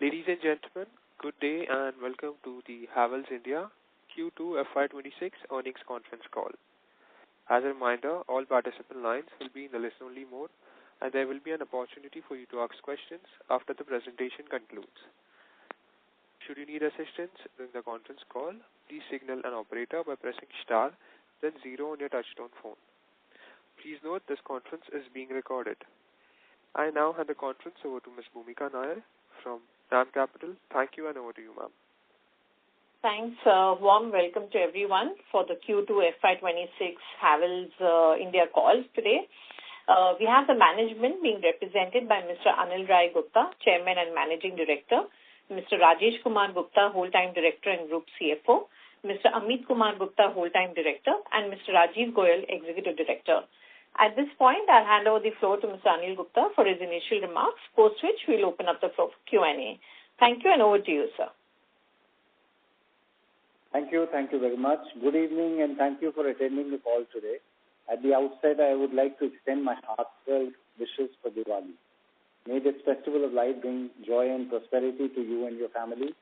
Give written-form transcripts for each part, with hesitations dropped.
Ladies and gentlemen, good day and welcome to the Havells India Q2FY26 earnings conference call. As a reminder, all participant lines will be in the listen-only mode, and there will be an opportunity for you to ask questions after the presentation concludes. Should you need assistance during the conference call, please signal an operator by pressing star, then 0 on your touchtone phone. Please note this conference is being recorded. I now hand the conference over to Ms. Bhumika Nair from DAM Capital. Thank you and over to you, ma'am. Thanks. Warm welcome to everyone for the Q2 FY26 Havells India call today. We have the management being represented by Mr. Anil Rai Gupta, Chairman and Managing Director, Mr. Rajesh Kumar Gupta, Whole-Time Director and Group CFO, Mr. Amit Kumar Gupta, Whole-Time Director, and Mr. Rajiv Goyal, Executive Director. At this point, I'll hand over the floor to Mr. Anil Gupta for his initial remarks, post which we'll open up the floor for Q&A. Thank you and over to you, sir. Thank you very much. Good evening and thank you for attending the call today. At the outset, I would like to extend my heartfelt wishes for Diwali. May this festival of light bring joy and prosperity to you and your family.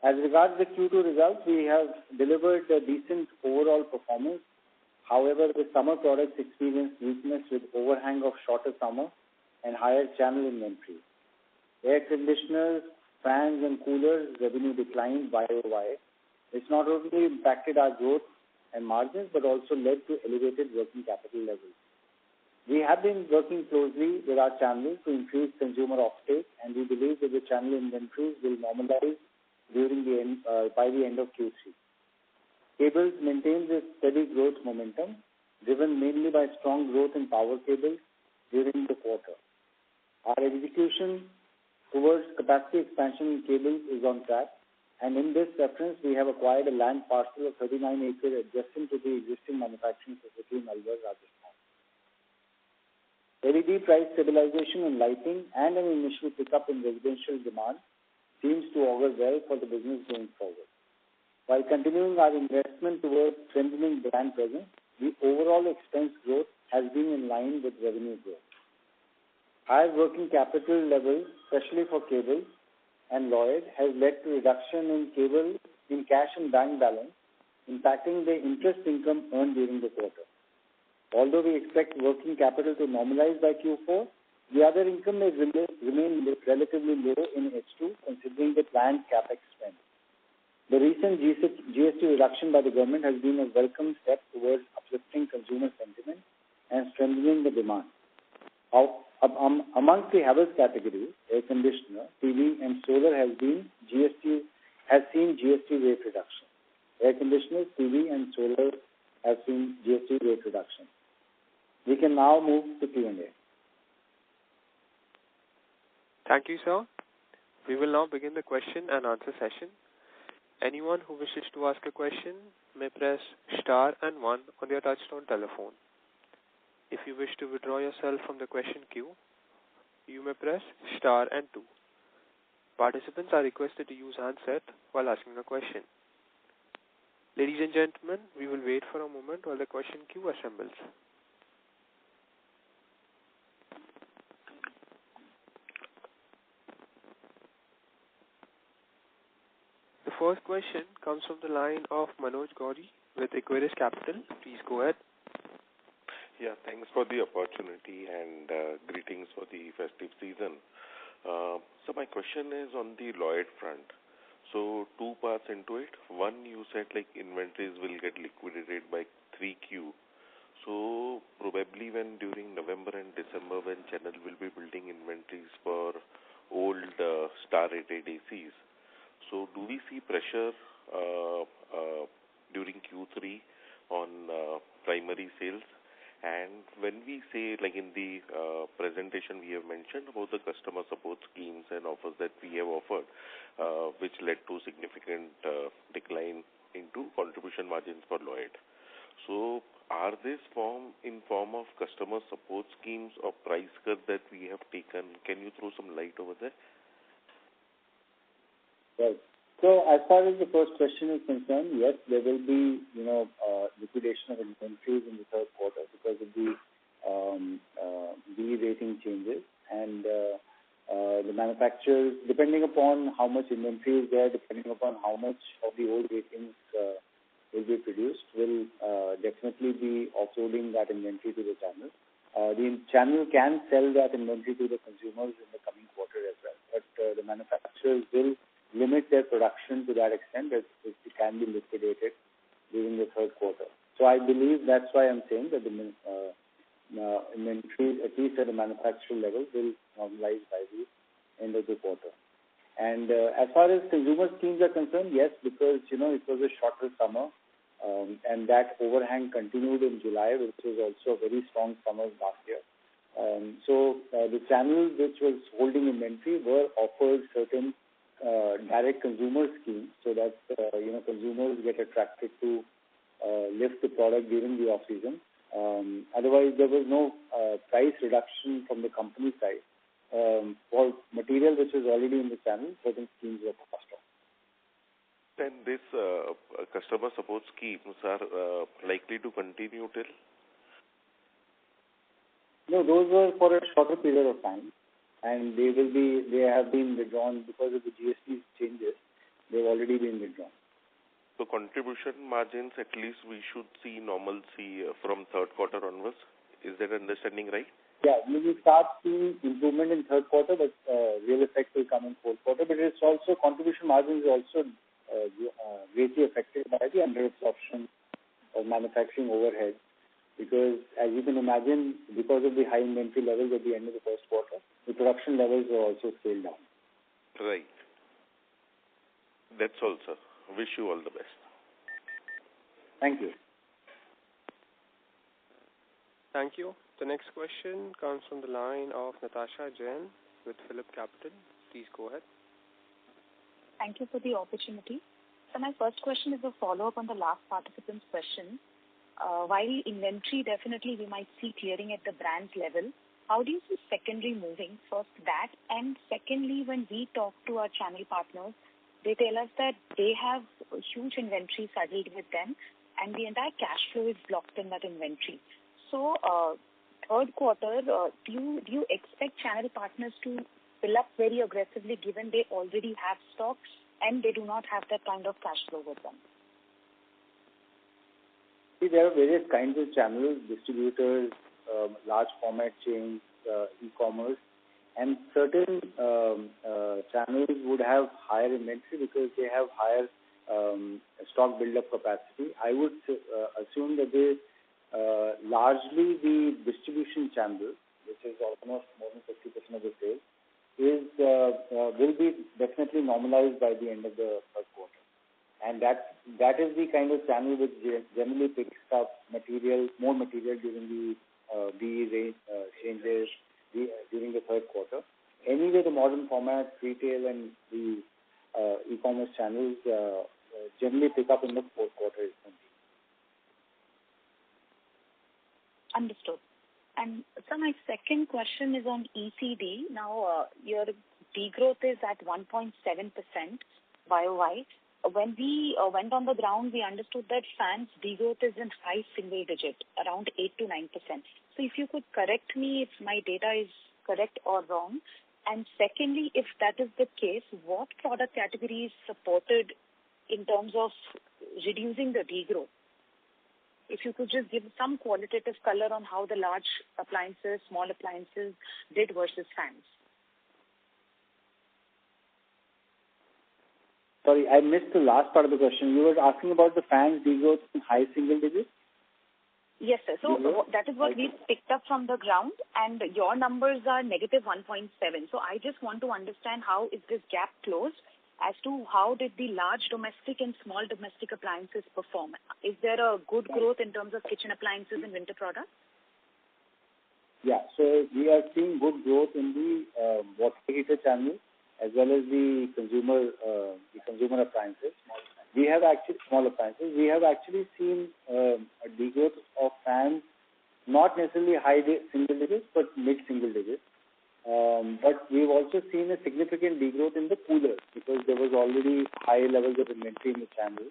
As regards the Q2 results, we have delivered a decent overall performance. However, the summer products experienced weakness with overhang of shorter summer and higher channel inventory. Air conditioners, fans and coolers revenue declined YOY. It's not only impacted our growth and margins but also led to elevated working capital levels. We have been working closely with our channels to increase consumer offtake, and we believe that the channel inventories will normalize by the end of Q3. Cables maintains its steady growth momentum, driven mainly by strong growth in power cables during the quarter. Our execution towards capacity expansion in cables is on track, and in this reference, we have acquired a land parcel of 39 acres adjacent to the existing manufacturing facility in Alwar, Rajasthan. LED price stabilization in lighting and an initial pickup in residential demand seems to augur well for the business going forward. While continuing our investment towards strengthening brand presence, the overall expense growth has been in line with revenue growth. Higher working capital levels, especially for cables and Lloyd, has led to reduction in cash and bank balance, impacting the interest income earned during the quarter. Although we expect working capital to normalize by Q4, the other income may remain relatively low in H2 considering the planned capex spend. The recent GST reduction by the government has been a welcome step towards uplifting consumer sentiment and strengthening the demand. Amongst the Havells category, air conditioner, TV and solar has seen GST rate reduction. Air conditioners, TV and solar have seen GST rate reduction. We can now move to Q&A. Thank you, sir. We will now begin the question and answer session. Anyone who wishes to ask a question may press star and 1 on their touchtone telephone. If you wish to withdraw yourself from the question queue, you may press star and 2. Participants are requested to use handset while asking a question. Ladies and gentlemen, we will wait for a moment while the question queue assembles. The first question comes from the line of Manoj Gauri with Equirus Capital. Please go ahead. Yeah, thanks for the opportunity and greetings for the festive season. So my question is on the Lloyd front. So 2 parts into it. One, you said like inventories will get liquidated by 3Q. So probably when during November and December when channel will be building inventories for old star-rated ACs. So do we see pressure during Q3 on primary sales? And when we say, like in the presentation we have mentioned about the customer support schemes and offers that we have offered, which led to significant decline into contribution margins for Lloyd. So are this in form of customer support schemes or price cut that we have taken? Can you throw some light over there? Right. So as far as the first question is concerned, yes, there will be, liquidation of inventories in the third quarter because of the B rating changes. And The manufacturers, depending upon how much inventory is there, depending upon how much of the old ratings will be produced, will definitely be offloading that inventory to the channel. The channel can sell that inventory to the consumers in the coming quarter as well. But the manufacturers will limit their production to that extent that it can be liquidated during the third quarter. So I believe that's why I'm saying that the inventory, at least at the manufacturer level, will normalize by the end of the quarter. And as far as consumer schemes are concerned, yes, because, it was a shorter summer, and that overhang continued in July, which was also a very strong summer last year. So the channels which was holding inventory were offered certain direct consumer schemes so that, consumers get attracted to lift the product during the off-season. Otherwise, there was no price reduction from the company side. For material which was already in the channel, certain schemes were passed on. And these customer support schemes are likely to continue till? No, those were for a shorter period of time, and they have been withdrawn because of the GST changes. They've already been withdrawn. So contribution margins, at least we should see normalcy from third quarter onwards. Is that understanding right? Yeah, we will start seeing improvement in third quarter, but real effect will come in fourth quarter. But it's also, contribution margin is also greatly affected by the under-absorption of manufacturing overhead. Because as you can imagine, because of the high inventory levels at the end of the first quarter, the production levels were also scaled down. Right. That's all, sir. Wish you all the best. Thank you. Thank you. The next question comes from the line of Natasha Jain with Phillip Capital. Please go ahead. Thank you for the opportunity. So my first question is a follow-up on the last participant's question. While inventory definitely we might see clearing at the brand's level, how do you see secondary moving? First that, and secondly, when we talk to our channel partners, they tell us that they have a huge inventory saddled with them and the entire cash flow is blocked in that inventory. So third quarter, do you expect channel partners to fill up very aggressively given they already have stocks and they do not have that kind of cash flow with them? See, there are various kinds of channels, distributors, large format chains, e-commerce, and certain channels would have higher inventory because they have higher stock build-up capacity. I would assume that largely the distribution channel, which is almost more than 50% of the sales, will be definitely normalized by the end of the third quarter. And that is the kind of channel which generally picks up more material during the BE changes during the third quarter. Anyway, the modern format, retail, and the e-commerce channels generally pick up in the fourth quarter. Understood. And so my second question is on ECD. Now, your degrowth is at 1.7% YOY. When we went on the ground, we understood that fans degrowth is in high single digit, around 8 to 9%. So if you could correct me if my data is correct or wrong. And secondly, if that is the case, what product categories supported in terms of reducing the degrowth? If you could just give some qualitative color on how the large appliances, small appliances did versus fans. Sorry, I missed the last part of the question. You were asking about the fans degrowth in high single digits? Yes, sir. So that is what we picked up from the ground, and your numbers are negative 1.7. So I just want to understand how is this gap closed as to how did the large domestic and small domestic appliances perform? Is there a good growth in terms of kitchen appliances and winter products? Yeah, so we are seeing good growth in the water heater channel as well as the consumer appliances. We have actually small appliances. We have actually seen a degrowth of fans, not necessarily high single digits, but mid single digits. But we've also seen a significant degrowth in the coolers because there was already high levels of inventory in the channel,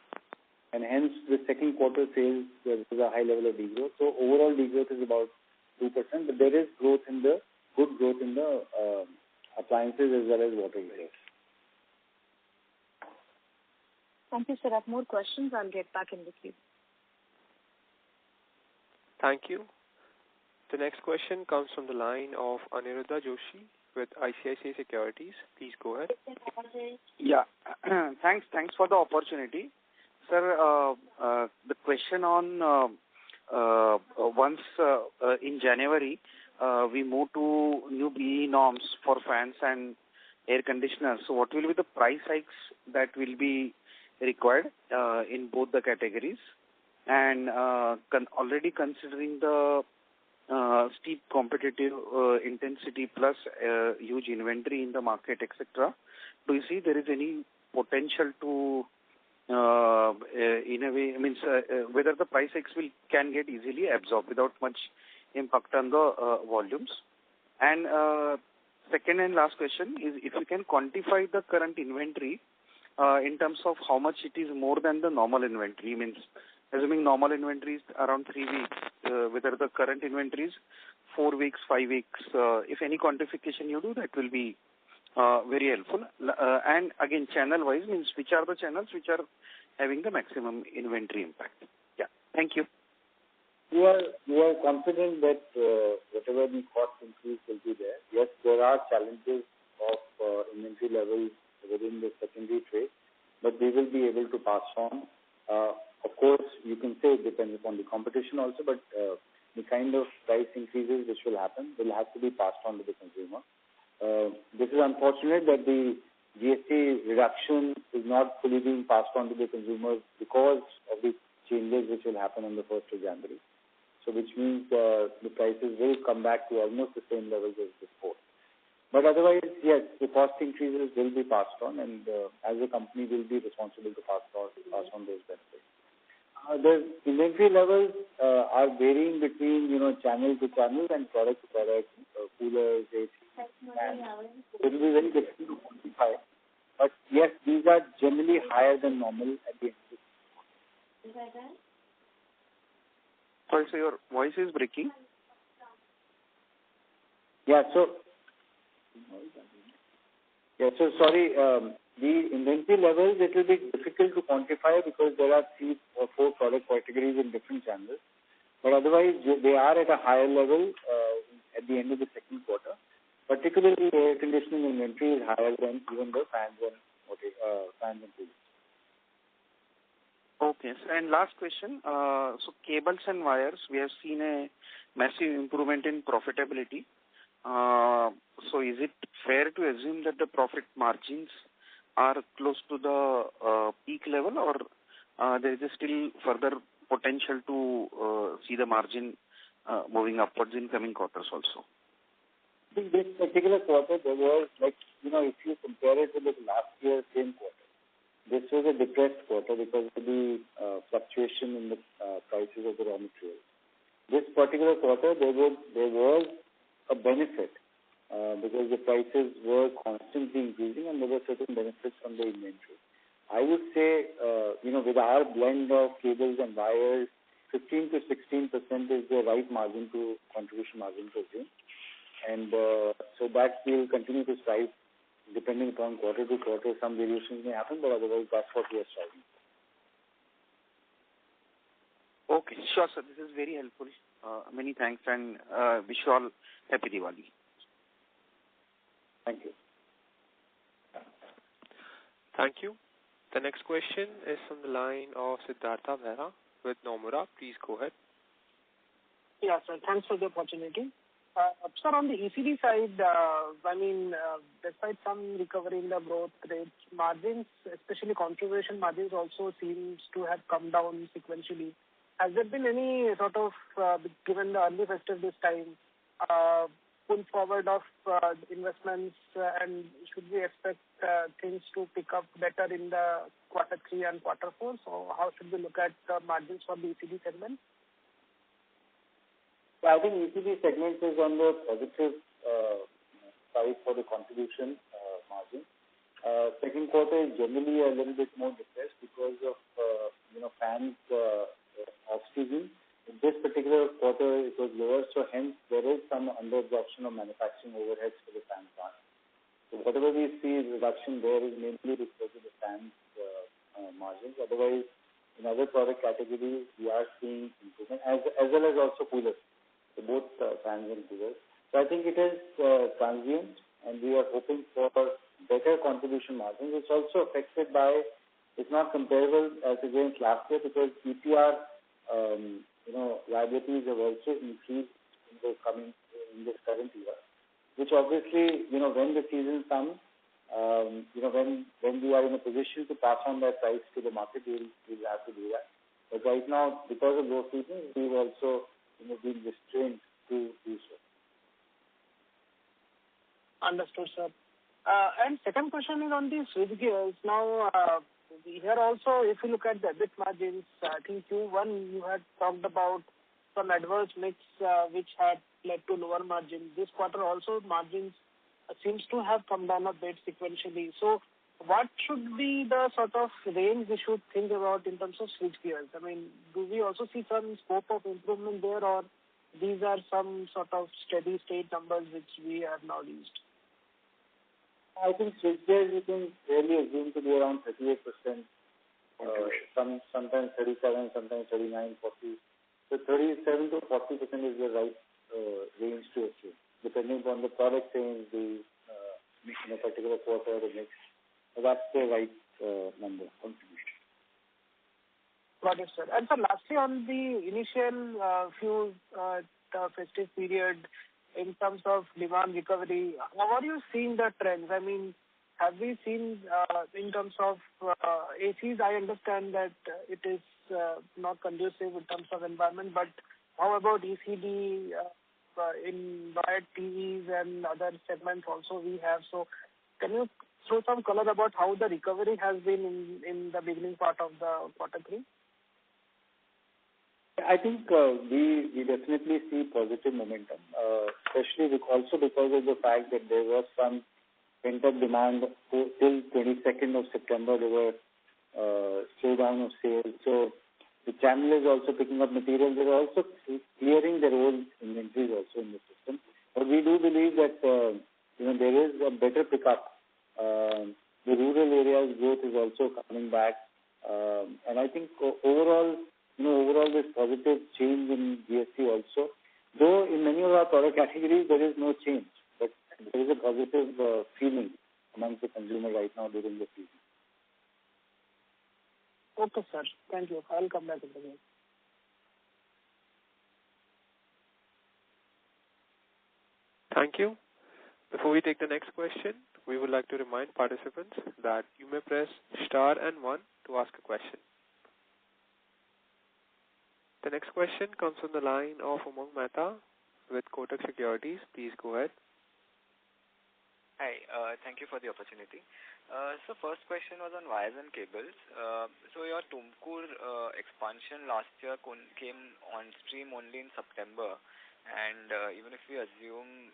and hence the second quarter sales there was a high level of degrowth. So overall degrowth is about 2%, but there is good growth in the appliances as well as water heaters. Thank you, sir. I have more questions. I'll get back in the queue. Thank you. The next question comes from the line of Aniruddha Joshi with ICICI Securities. Please go ahead. Yeah. Thanks for the opportunity. Sir, the question on once in January, we move to new BE norms for fans and air conditioners. So what will be the price hikes that will be required in both the categories? And already considering the steep competitive intensity plus huge inventory in the market, etc., do you see there is any potential to, in a way, whether the price hikes can get easily absorbed without much impact on the volumes? And second and last question is if you can quantify the current inventory in terms of how much it is more than the normal inventory, means assuming normal inventory is around 3 weeks, whether the current inventory is 4 weeks, 5 weeks, if any quantification you do, that will be very helpful. And again, channel-wise, means which are the channels which are having the maximum inventory impact? Yeah, thank you. We are confident that whatever the cost increase will be there. Yes, there are challenges of inventory levels within the secondary trade, but we will be able to pass on. Of course, you can say it depends upon the competition also, but the kind of price increases which will happen will have to be passed on to the consumer. This is unfortunate that the GST reduction is not fully being passed on to the consumers because of the changes which will happen on the 1st of January. So which means the prices will come back to almost the same levels as before. But otherwise, yes, the cost increases will be passed on, and as a company will be responsible to pass on those benefits. The inventory levels are varying between channel to channel and product to product, coolers, AC, fans. It will be very difficult to quantify. But yes, these are generally higher than normal at the end of the day. Sorry, so your voice is breaking. Sorry, the inventory levels, it will be difficult to quantify because there are 3 or 4 product categories in different channels. But otherwise, they are at a higher level at the end of the second quarter. Particularly, air conditioning inventory is higher than even the fans and coolers. Okay, sir. And last question. So cables and wires, we have seen a massive improvement in profitability. So is it fair to assume that the profit margins are close to the peak level, or there is still further potential to see the margin moving upwards in coming quarters also? In this particular quarter, there was, if you compare it with the last year's same quarter, this was a depressed quarter because of the fluctuation in the prices of the raw materials. This particular quarter, there was a benefit because the prices were constantly increasing and there were certain benefits from the inventory. I would say, with our blend of cables and wires, 15 to 16% is the right contribution margin to assume. And so that we will continue to strive. Depending upon quarter to quarter, some variations may happen, but otherwise that's what we are striving for. Okay, sure, sir. This is very helpful. Many thanks, and wish you all happy Diwali. Thank you. Thank you. The next question is from the line of Siddhartha Mehra with Nomura. Please go ahead. Yeah, sir. Thanks for the opportunity. Sir, on the ECD side, despite some recovery in the growth rates, margins, especially contribution margins, also seems to have come down sequentially. Has there been any sort of, given the early festive this time, pull forward of investments, and should we expect things to pick up better in the quarter 3 and quarter 4? So how should we look at the margins for the ECD segment? I think ECD segment is on the positive side for the contribution margin. Second quarter is generally a little bit more depressed because of fans off-season. In this particular quarter, it was lower, so hence there is some under-absorption of manufacturing overheads for the fan plant. whatever we see reduction there is mainly because of the fans margins. Otherwise, in other product categories, we are seeing improvement as well as also coolers. So both fans and coolers. So I think it is transient, and we are hoping for better contribution margins. It's also affected by, it's not comparable as against last year because EPR, liabilities have also increased in this current year, which obviously, when the season comes, when we are in a position to pass on that price to the market, we'll have to do that. But right now, because of those reasons, we've also, been restrained to do so. Understood, sir. And second question is on the switch gears. Now, here also, if you look at the EBIT margins, I think Q1 you had talked about some adverse mix which had led to lower margins. This quarter also margins seems to have come down a bit sequentially. So what should be the sort of range we should think about in terms of switch gears? I mean, do we also see some scope of improvement there, or these are some sort of steady state numbers which we have now reached? I think switch gears you can really assume to be around 38%, sometimes 37, sometimes 39, 40. So 37 to 40% is the right range to achieve, depending on the product change, the in a particular quarter, the mix. So that's the right number contribution. Got it, sir. And so lastly, on the initial few festive period, in terms of demand recovery, how are you seeing the trends? I mean, have we seen in terms of ACs, I understand that it is not conducive in terms of environment, but how about ECD in wired TVs and other segments also we have? So can you throw some color about how the recovery has been in the beginning part of the quarter 3? I think we definitely see positive momentum, especially also because of the fact that there was some pent-up demand till 22nd of September. There were slowdown of sales. So the channel is also picking up material. They're also clearing their own inventories also in the system. But we do believe that there is a better pickup. The rural areas growth is also coming back, and I think overall this positive change in GST also. Though in many of our product categories there is no change, but there is a positive feeling amongst the consumer right now during the season. Okay, sir. Thank you. I'll come back again. Thank you. Before we take the next question, we would like to remind participants that you may press star and 1 to ask a question. The next question comes from the line of Umang Mehta with Kotak Securities. Please go ahead. Hi, thank you for the opportunity. So first question was on wires and cables. So your Tumkur expansion last year came on stream only in September, and even if we assume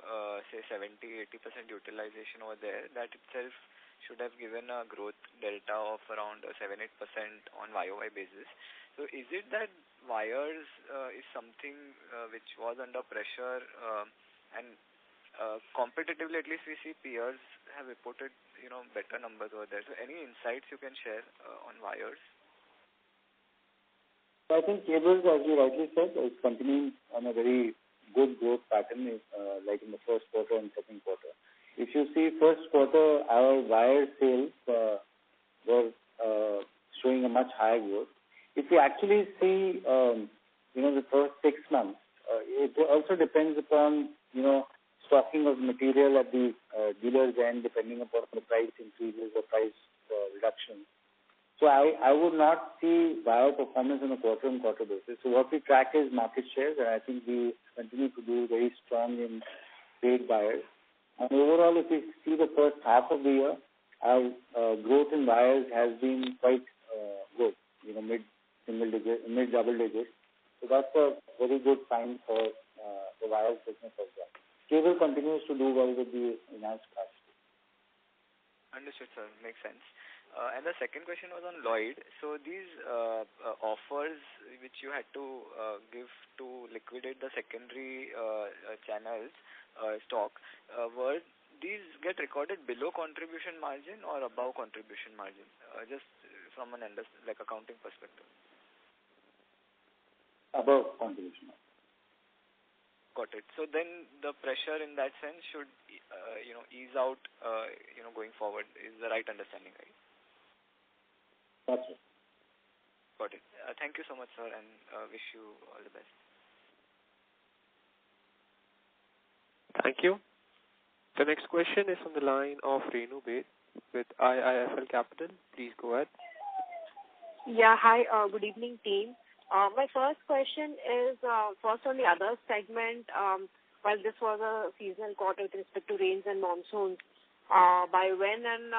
say 70-80% utilization over there, that itself should have given a growth delta of around 7-8% on YOY basis. So is it that wires is something which was under pressure, and competitively at least we see peers have reported better numbers over there. So any insights you can share on wires? I think cables, as you rightly said, is continuing on a very good growth pattern, like in the first quarter and second quarter. If you see first quarter, our wire sales were showing a much higher growth. If you actually see, the first 6 months, it also depends upon, stocking of material at the dealer's end, depending upon the price increases or price reduction. So I would not see wire performance on a quarter-on-quarter basis. So what we track is market shares, and I think we continue to do very strong in trade wires. And overall, if you see the first half of the year, our growth in wires has been quite good, mid-double digits. So that's a very good sign for the wires business as well. Cable continues to do well with the enhanced capacity. Understood, sir. Makes sense. And the second question was on Lloyd. So these offers which you had to give to liquidate the secondary channels stock, were these get recorded below contribution margin or above contribution margin? Just from an accounting perspective. Above contribution margin. Got it. So then the pressure in that sense should, ease out, going forward. Is the right understanding, right? That's it. Got it. Thank you so much, sir, and wish you all the best. Thank you. The next question is from the line of Renu Baid with IIFL Capital. Please go ahead. Yeah, hi. Good evening, team. My first question is first on the other segment. While this was a seasonal quarter with respect to rains and monsoons, by when and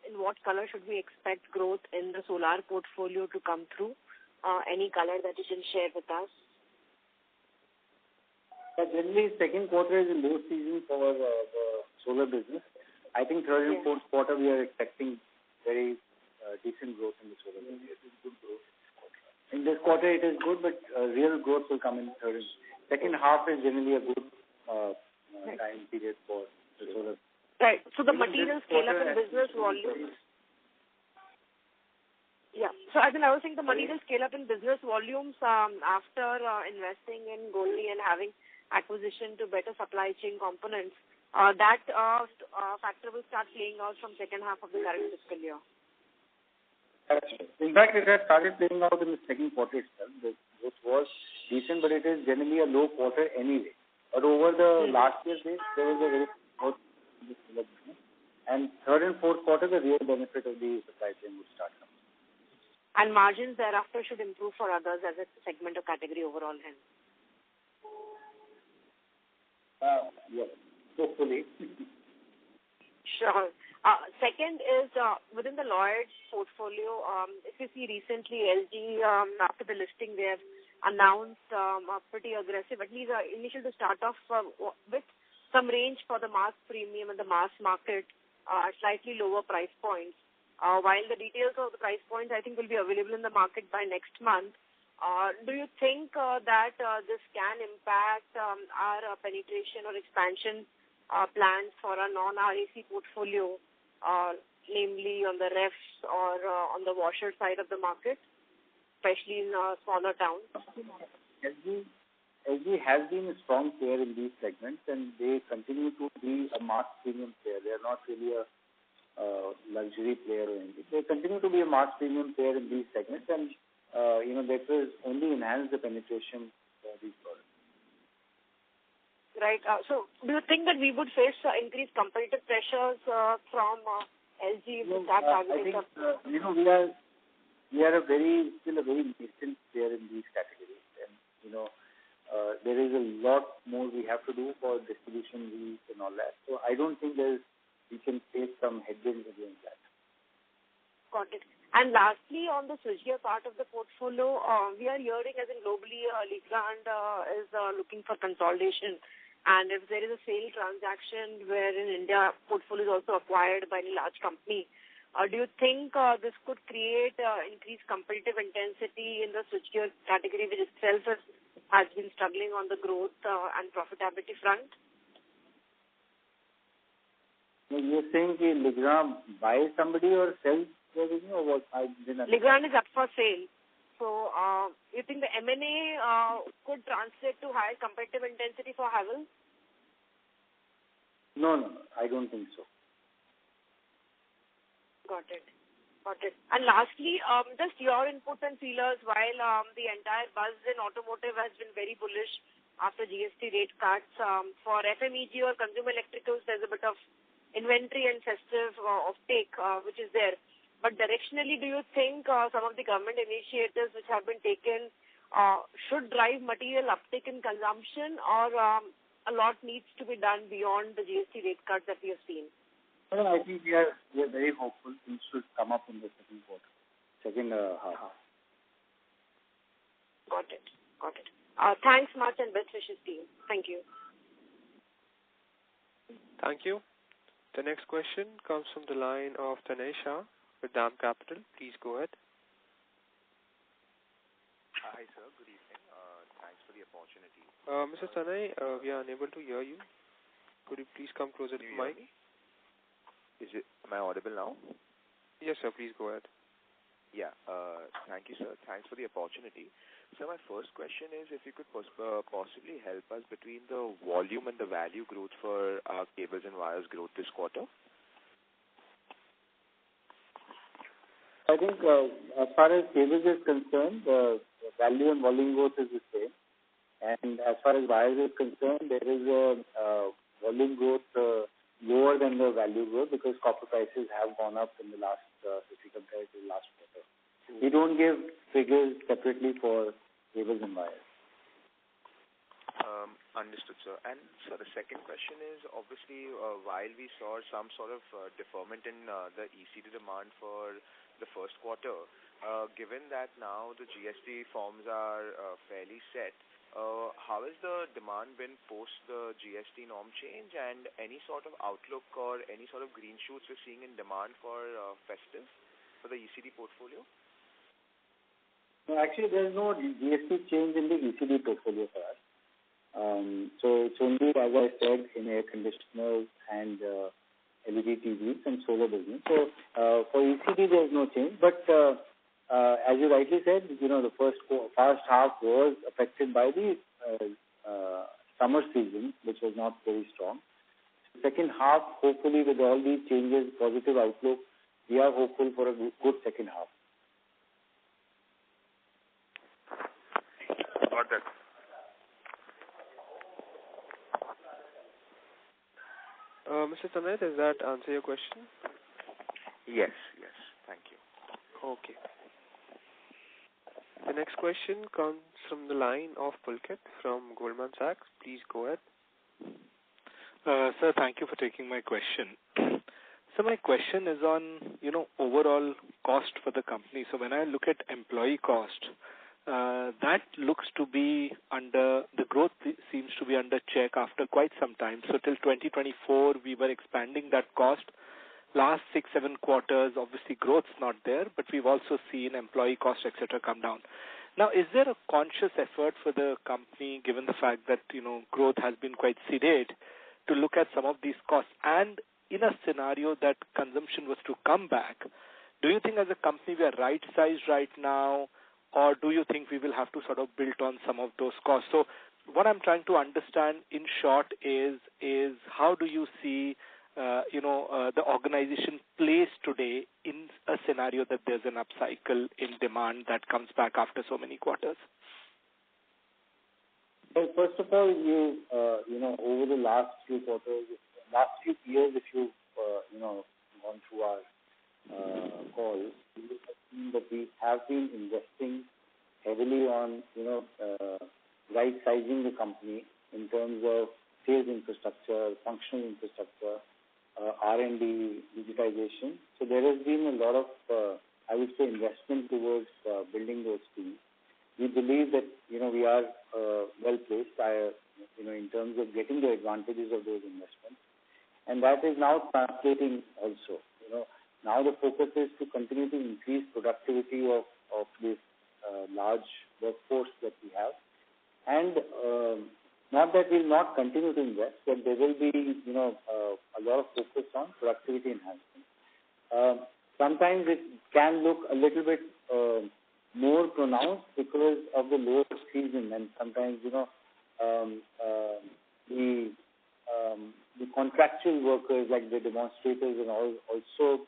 in what color should we expect growth in the solar portfolio to come through? Any color that you can share with us? Generally, second quarter is a low season for the solar business. I think third and fourth quarter we are expecting very decent growth in the solar business. It is good growth in this quarter. It is good, but real growth will come in third and second half is generally a good time period for the solar. Right. So the material scale up in business volumes. Yeah. So as in I was saying, the material scale up in business volumes after investing in Goldi and having acquisition to better supply chain components, that factor will start playing out from second half of the current fiscal year. In fact, it has started playing out in the second quarter itself. This was decent, but it is generally a low quarter anyway. But over the last year's base, there was a very good business. And third and fourth quarter, the real benefit of the supply chain would start coming. And margins thereafter should improve for others as a segment or category overall hence. Yes, hopefully. Sure. Second is within the Lloyd's portfolio, if you see recently LG, after the listing, they have announced pretty aggressive, at least initial to start off with some range for the mass premium and the mass market at slightly lower price points. While the details of the price points, I think, will be available in the market by next month. Do you think that this can impact our penetration or expansion plans for a non-RAC portfolio, namely on the refs or on the washer side of the market, especially in smaller towns? LG has been a strong player in these segments, and they continue to be a mass premium player. They are not really a luxury player or anything. They continue to be a mass premium player in these segments, and that will only enhance the penetration for these products. Right. So, do you think that we would face increased competitive pressures from LG with that targeting? I think we are still a very nascent player in these categories, and there is a lot more we have to do for distribution reach and all that. So I don't think we can face some headwinds against that. Got it. And lastly, on the switchgear part of the portfolio, we are hearing as in globally, Legrand is looking for consolidation. And if there is a sale transaction where in India portfolio is also acquired by a large company, do you think this could create increased competitive intensity in the switchgear category, which itself has been struggling on the growth and profitability front? You're saying Legrand buys somebody or sells everything, or what? Legrand is up for sale. So, you think the M&A could translate to higher competitive intensity for Havells? No, I don't think so. Got it. And lastly, just your input and feelers while the entire buzz in automotive has been very bullish after GST rate cuts. For FMEG or consumer electricals, there's a bit of inventory and festive offtake which is there. But directionally, do you think some of the government initiatives which have been taken should drive material uptake in consumption, or a lot needs to be done beyond the GST rate cut that we have seen? Well, I think we are very hopeful things should come up in the second half. Got it. Thanks much and best wishes team. Thank you. Thank you. The next question comes from the line of Tanay Shah with DAM Capital. Please go ahead. Hi, sir. Good evening. Thanks for the opportunity. Mr. Tanay, we are unable to hear you. Could you please come closer to the mic? Am I audible now? Yes, sir. Please go ahead. Yeah. Thank you, sir. Thanks for the opportunity. So my first question is if you could possibly help us between the volume and the value growth for our cables and wires growth this quarter. I think as far as cables is concerned, the value and volume growth is the same. And as far as wires is concerned, there is a volume growth lower than the value growth because copper prices have gone up in the last, if you compare it to the last quarter. We don't give figures separately for cables and wires. Understood, sir. And so the second question is, obviously, while we saw some sort of deferment in the ECD demand for the first quarter, given that now the GST forms are fairly set, how has the demand been post the GST norm change, and any sort of outlook or any sort of green shoots we're seeing in demand for festive for the ECD portfolio? No, actually, there's no GST change in the ECD portfolio for us. So it's only, as I said, in air conditioners and LED TVs and solar business. So for ECD, there's no change. But as you rightly said, the first half was affected by the summer season, which was not very strong. Second half, hopefully, with all these changes, positive outlook, we are hopeful for a good second half. Got that. Mr. Tanay, does that answer your question? Yes. Thank you. Okay. The next question comes from the line of Pulkit from Goldman Sachs. Please go ahead. Sir, thank you for taking my question. So my question is on, overall cost for the company. So when I look at employee cost, that looks to be the growth seems to be under check after quite some time. So till 2024, we were expanding that cost. Last 6-7 quarters, obviously growth's not there, but we've also seen employee costs, etc., come down. Now, is there a conscious effort for the company, given the fact that, growth has been quite sedate, to look at some of these costs? And in a scenario that consumption was to come back, do you think as a company we are right-sized right now, or do you think we will have to sort of build on some of those costs? So what I'm trying to understand in short is how do you see the organization placed today in a scenario that there's an upcycle in demand that comes back after so many quarters? Well, first of all, over the last few quarters, last few years, if you've, gone through our calls, you will have seen that we have been investing heavily on, right-sizing the company in terms of sales infrastructure, functional infrastructure, R&D, digitization. So there has been a lot of, I would say, investment towards building those teams. We believe that, we are well placed, in terms of getting the advantages of those investments. And that is now translating also. Now the focus is to continue to increase productivity of this large workforce that we have. And not that we'll not continue to invest, but there will be, a lot of focus on productivity enhancement. Sometimes it can look a little bit more pronounced because of the lower season, and sometimes, the contractual workers, like the demonstrators and all, also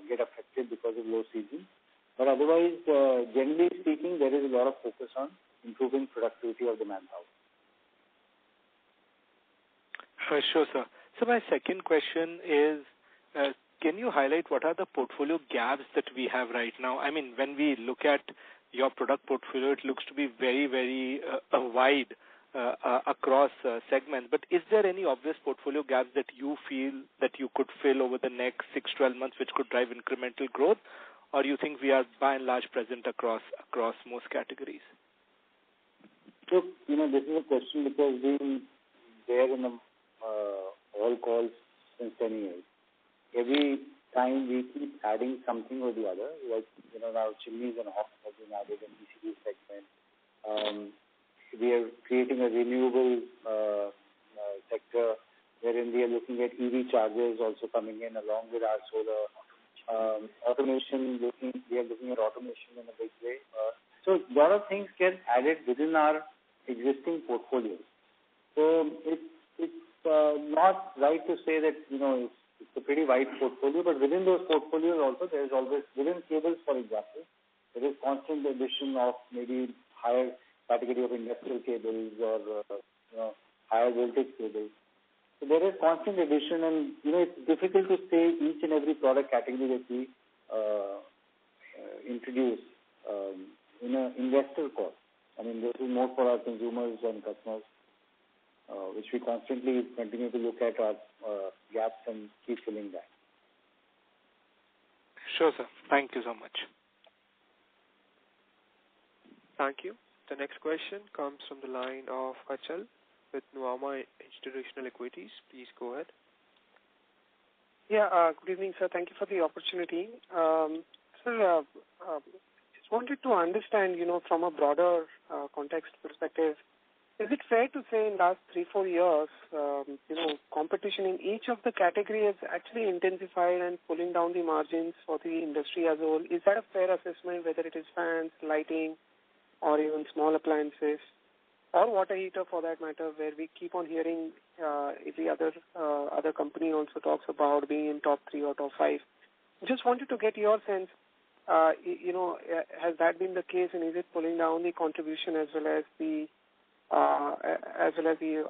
get affected because of low season. But otherwise, generally speaking, there is a lot of focus on improving productivity of the manpower. Sure, sir. So my second question is, can you highlight what are the portfolio gaps that we have right now? I mean, when we look at your product portfolio, it looks to be very, very wide across segments. But is there any obvious portfolio gaps that you feel that you could fill over the next 6-12 months which could drive incremental growth? Or do you think we are by and large present across most categories? Look, this is a question because we've been there in all calls since 10 years. Every time we keep adding something or the other, like, now chimneys and hobs have been added in ECD segment. We are creating a renewable sector wherein we are looking at EV chargers also coming in along with our solar. Automation, we are looking at automation in a big way. So a lot of things get added within our existing portfolio. So it's not right to say that, it's a pretty wide portfolio, but within those portfolios also, there is always, within cables, for example, there is constant addition of maybe higher category of industrial cables or, higher voltage cables. So there is constant addition, and, it's difficult to say each and every product category that we introduce in an investor call. I mean, this is more for our consumers and customers, which we constantly continue to look at our gaps and keep filling that. Sure, sir. Thank you so much. Thank you. The next question comes from the line of Achal with Nuvama Institutional Equities. Please go ahead. Yeah, good evening, sir. Thank you for the opportunity. Sir, just wanted to understand, from a broader context perspective, is it fair to say in last 3-4 years, competition in each of the category has actually intensified and pulling down the margins for the industry as a whole? Is that a fair assessment, whether it is fans, lighting, or even small appliances, or water heater for that matter, where we keep on hearing every other company also talks about being in top 3 or top 5. Just wanted to get your sense, has that been the case, and is it pulling down the contribution as well as the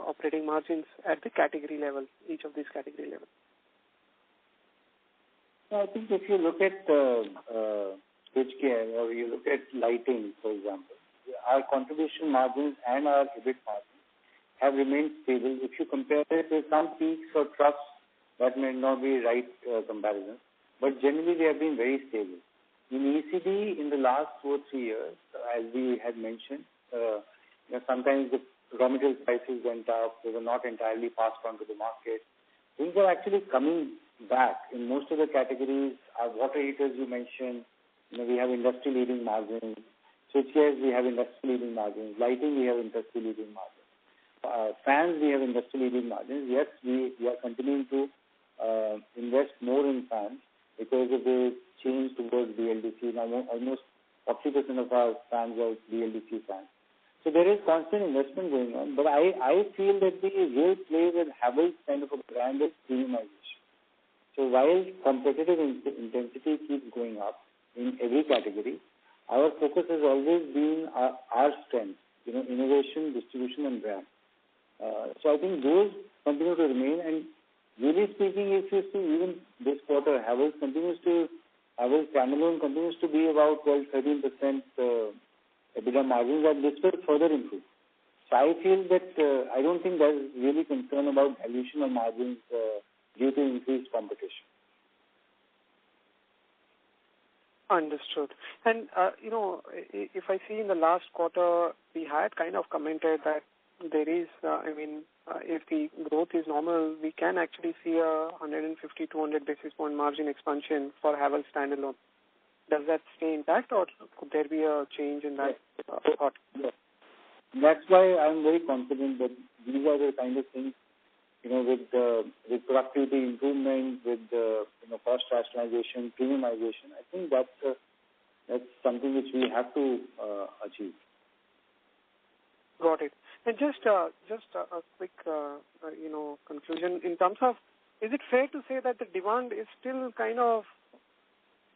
operating margins at the category level, each of these category levels? I think if you look at switchgear or you look at lighting, for example, our contribution margins and our EBIT margins have remained stable. If you compare it with some peaks or troughs, that may not be right comparison, but generally they have been very stable. In ECD, in the last 2 or 3 years, as we had mentioned, sometimes the raw material prices went up, they were not entirely passed on to the market. Things are actually coming back in most of the categories. Our water heaters you mentioned, we have industry-leading margins. Switchgears, we have industry-leading margins. Lighting, we have industry-leading margins. Fans, we have industry-leading margins. Yes, we are continuing to invest more in fans because of the change towards BLDC. Now, almost 40% of our fans are BLDC fans. So there is constant investment going on, but I feel that the real play with Havells kind of a brand is premiumization. So while competitive intensity keeps going up in every category, our focus has always been our strength, innovation, distribution, and brand. So I think those continue to remain. And really speaking, if you see even this quarter, Havells standalone continues to be about 12-13% EBITDA margins, and this will further improve. So I feel that I don't think there is really concern about dilution of margins due to increased competition. Understood. And, if I see in the last quarter, we had kind of commented that there is, if the growth is normal, we can actually see a 150-200 basis point margin expansion for Havells standalone. Does that stay intact, or could there be a change in that thought? Yes. That's why I'm very confident that these are the kind of things, with productivity improvement, with cost rationalization, premiumization. I think that's something which we have to achieve. Got it. And just a quick, conclusion in terms of, is it fair to say that the demand is still kind of,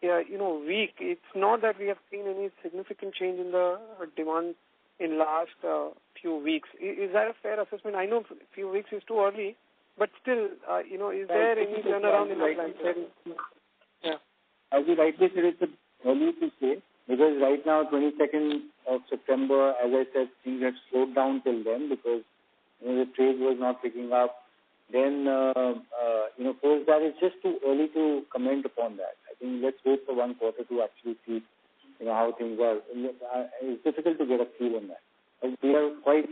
weak? It's not that we have seen any significant change in the demand in last few weeks. Is that a fair assessment? I know a few weeks is too early, but still, is there any turnaround in the plan? Yeah. As you rightly said, it's early to say, because right now, 22nd of September, as I said, things had slowed down till then because the trade was not picking up. Then, post that, it's just too early to comment upon that. I think let's wait for 1 quarter to actually see, how things are. It's difficult to get a feel on that. But we are quite,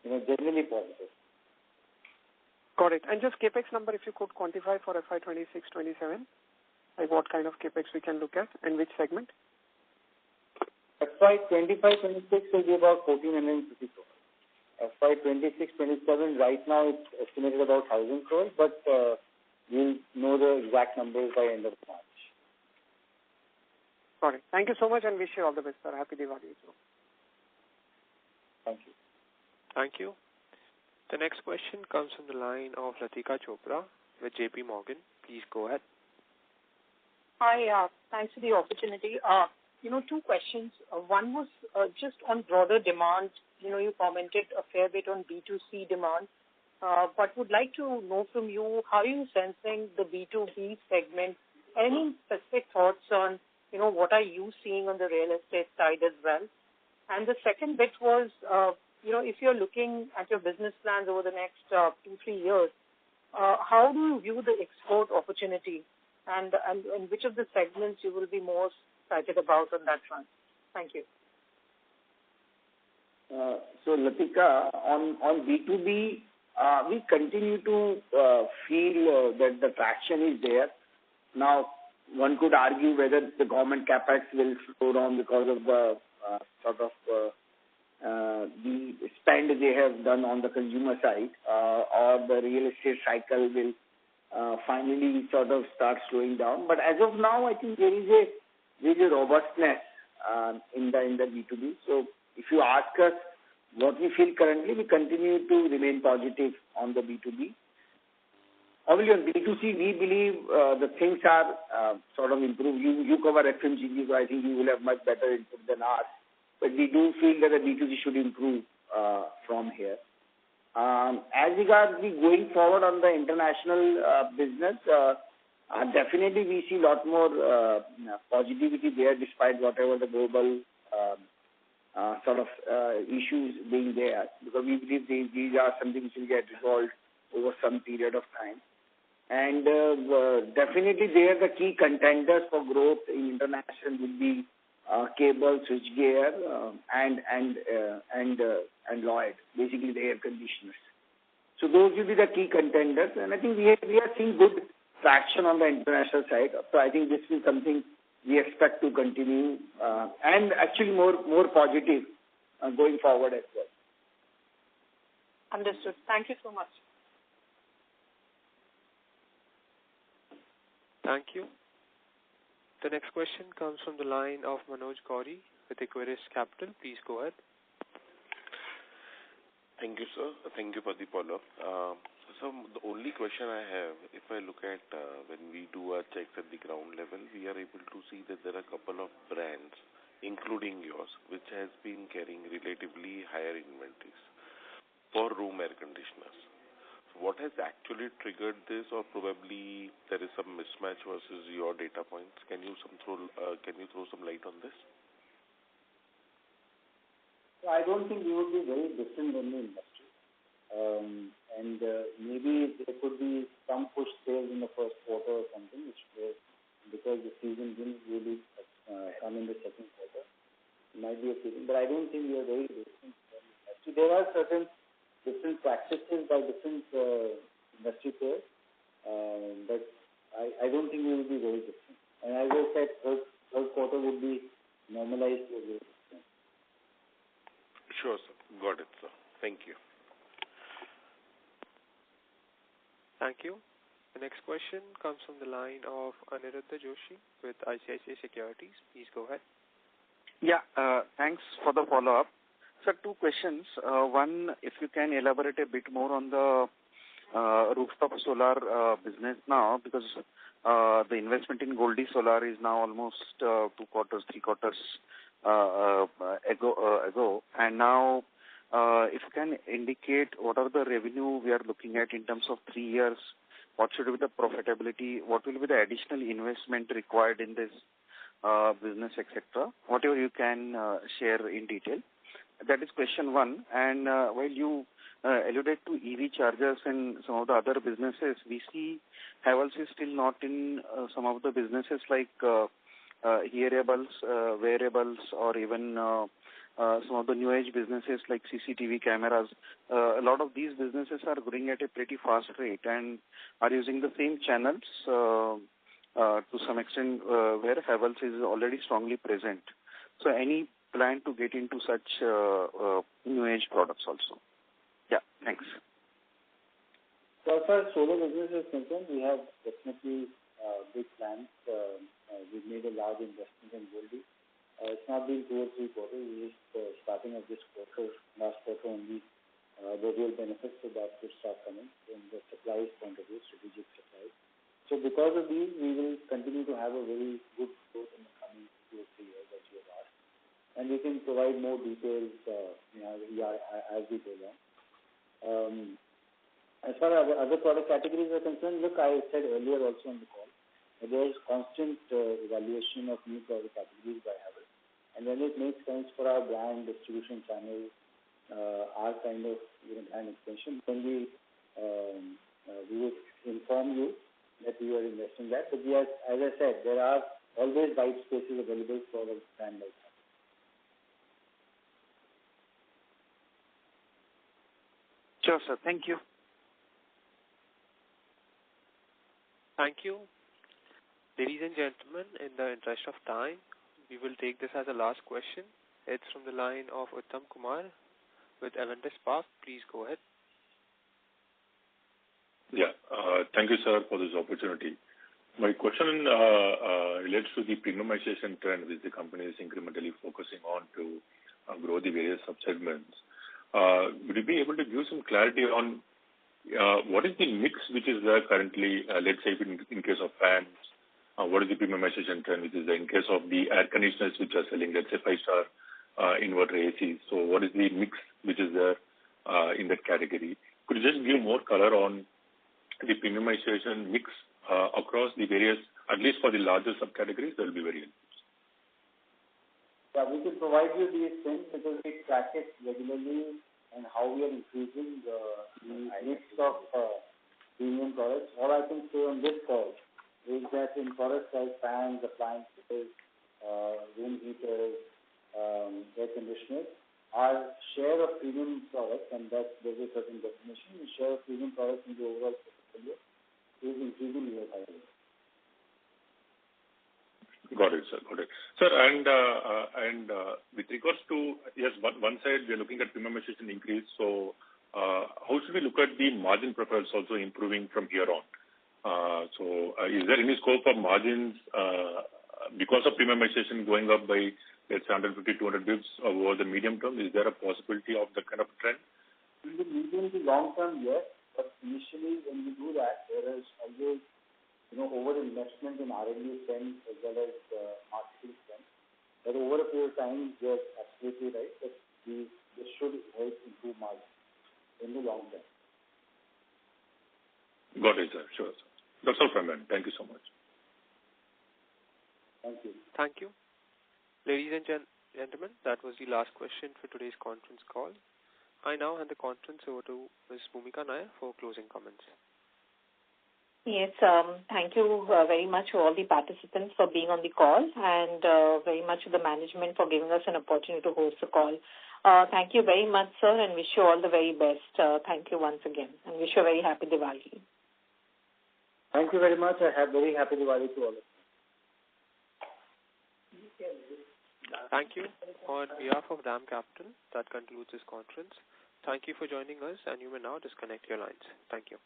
generally positive. Got it. And just CapEx number, if you could quantify for FY26-27, like what kind of CapEx we can look at and which segment? FY25-26 will be about 1,450 crores. FY26-27, right now it's estimated about 1,000 crores, but we'll know the exact numbers by end of March. Got it. Thank you so much and wish you all the best, sir. Happy Diwali. Thank you. Thank you. The next question comes from the line of Latika Chopra with JP Morgan. Please go ahead. Hi, thanks for the opportunity. Two questions. One was just on broader demand. You commented a fair bit on B2C demand, but would like to know from you, how are you sensing the B2B segment? Any specific thoughts on, what are you seeing on the real estate side as well? And the second bit was, if you're looking at your business plans over the next 2-3 years, how do you view the export opportunity, and which of the segments you will be most excited about on that front? Thank you. So Latika, on B2B, we continue to feel that the traction is there. Now, one could argue whether the government capex will slow down because of the the spend they have done on the consumer side, or the real estate cycle will finally sort of start slowing down. But as of now, I think there is a robustness in the B2B. So if you ask us what we feel currently, we continue to remain positive on the B2B. Obviously, on B2C, we believe the things are sort of improved. You cover FMCG, so I think you will have much better input than us. But we do feel that the B2C should improve from here. As regards the going forward on the international business, definitely we see a lot more positivity there, despite whatever the global issues being there, because we believe these are something which will get resolved over some period of time. And definitely there the key contenders for growth in international will be cable, switchgear, and Lloyd, basically the air conditioners. So those will be the key contenders, and I think we are seeing good traction on the international side. So I think this is something we expect to continue, and actually more positive going forward as well. Understood. Thank you so much. Thank you. The next question comes from the line of Manoj Gauri with Equirus Capital. Please go ahead. Thank you, sir. Thank you for the follow-up. So the only question I have, if I look at when we do our checks at the ground level, we are able to see that there are a couple of brands, including yours, which has been carrying relatively higher inventories for room air conditioners. So what has actually triggered this, or probably there is some mismatch versus your data points? Can you throw some light on this? I don't think we would be very different than the industry. And maybe there could be some push sales in the first quarter or something, because the season didn't really come in the second quarter. It might be a season, but I don't think we are very different. Actually, there are certain different practices by different industry players, but I don't think we will be very different. And as I said, third quarter would be normalized to a very different. Sure, sir. Got it, sir. Thank you. Thank you. The next question comes from the line of Aniruddha Joshi with ICICI Securities. Please go ahead. Yeah, thanks for the follow-up. Sir, two questions. One, if you can elaborate a bit more on the rooftop solar business now, because the investment in Goldi Solar is now almost 2 quarters, 3 quarters ago. And now, if you can indicate what are the revenue we are looking at in terms of 3 years, what should be the profitability, what will be the additional investment required in this business, etc. Whatever you can share in detail. That is question one. And while you alluded to EV chargers and some of the other businesses, we see Havells is still not in some of the businesses like hearables, wearables, or even some of the new age businesses like CCTV cameras. A lot of these businesses are growing at a pretty fast rate and are using the same channels to some extent where Havells is already strongly present. So any plan to get into such new age products also? Yeah, thanks. So as far as solar business is concerned, we have definitely big plans. We've made a large investment in Goldi. It's not been 2 or 3 quarters. We just starting of this quarter, last quarter only, the real benefits of that will start coming from the supplies point of view, strategic supplies. So because of these, we will continue to have a very good growth in the coming 2 or 3 years, as you have asked. And we can provide more details as we go along. As far as other product categories are concerned, look, I said earlier also on the call, there is constant evaluation of new product categories by Havells. And when it makes sense for our brand distribution channel, our kind of brand extension, then we would inform you that we are investing that. But yes, as I said, there are always white spaces available for a brand like that. Sure, sir. Thank you. Thank you. Ladies and gentlemen, in the interest of time, we will take this as a last question. It's from the line of Uttam Kumar with Avendus Spark. Please go ahead. Yeah, thank you, sir, for this opportunity. My question relates to the premiumization trend which the company is incrementally focusing on to grow the various subsegments. Would you be able to give some clarity on what is the mix which is there currently, let's say in case of fans, what is the premiumization trend which is there in case of the air conditioners which are selling, let's say 5-star inverter ACs. So what is the mix which is there in that category? Could you just give more color on the premiumization mix across the various, at least for the larger subcategories? That will be very helpful. Yeah, we can provide you these things because we track it regularly and how we are increasing the mix of premium products. All I can say on this call is that in products like fans, appliances, room heaters, air conditioners, our share of premium products, and that there's a certain definition, the share of premium products in the overall portfolio is increasing year by year. Got it, sir. Got it. Sir, and with regards to, yes, one side we are looking at premiumization increase. So how should we look at the margin profiles also improving from here on? So is there any scope for margins because of premiumization going up by, let's say, 150, 200 bips over the medium term? Is there a possibility of that kind of trend? In the medium to long term, yes. But initially, when we do that, there is always over-investment in R&D spend as well as marketing spend. But over a period of time, you're absolutely right that this should help improve margins in the long term. Got it, sir. Sure, sir. That's all from me. Thank you so much. Thank you. Thank you. Ladies and gentlemen, that was the last question for today's conference call. I now hand the conference over to Ms. Bhumika Nair for closing comments. Yes, thank you very much to all the participants for being on the call and very much to the management for giving us an opportunity to host the call. Thank you very much, sir, and wish you all the very best. Thank you once again, and wish you a very happy Diwali. Thank you very much. I have very happy Diwali to all of you. Thank you. On behalf of DAM Capital, that concludes this conference. Thank you for joining us, and you may now disconnect your lines. Thank you.